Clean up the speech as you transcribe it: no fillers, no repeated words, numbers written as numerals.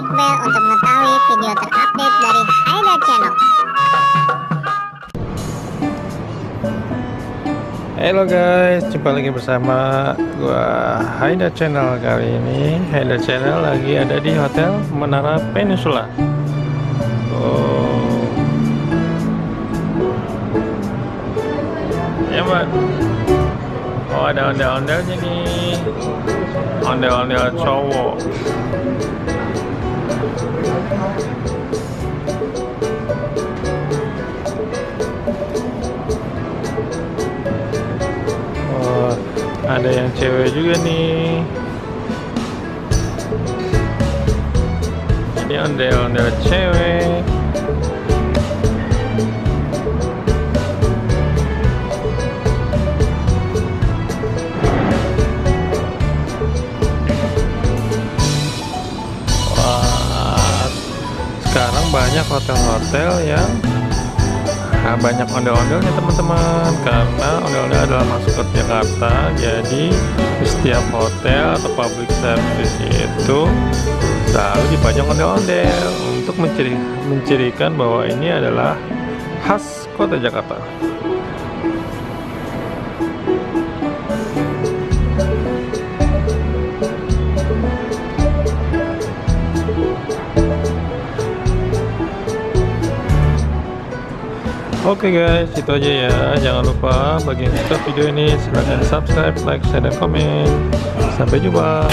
klik bel untuk mengetahui video terupdate dari Haida Channel. Halo guys, jumpa lagi bersama gua Haida Channel. Kali ini Haida Channel lagi ada di Hotel Menara Peninsula. Oh, ya Mbak. Oh, ada ondel-ondelnya nih, ondel-ondel cowok. Oh, ada yang cewek juga nih. Ini ondel-ondel cewek. Wah, sekarang banyak hotel-hotel yang banyak ondel-ondelnya teman-teman, karena ondel-ondel adalah masuk ke Jakarta. Jadi di setiap hotel atau public service itu selalu dipajang ondel-ondel untuk mencirikan bahwa ini adalah khas kota Jakarta. Oke guys, itu aja ya. Jangan lupa bagi yang suka video ini silahkan subscribe, like, share, dan komen. Sampai jumpa.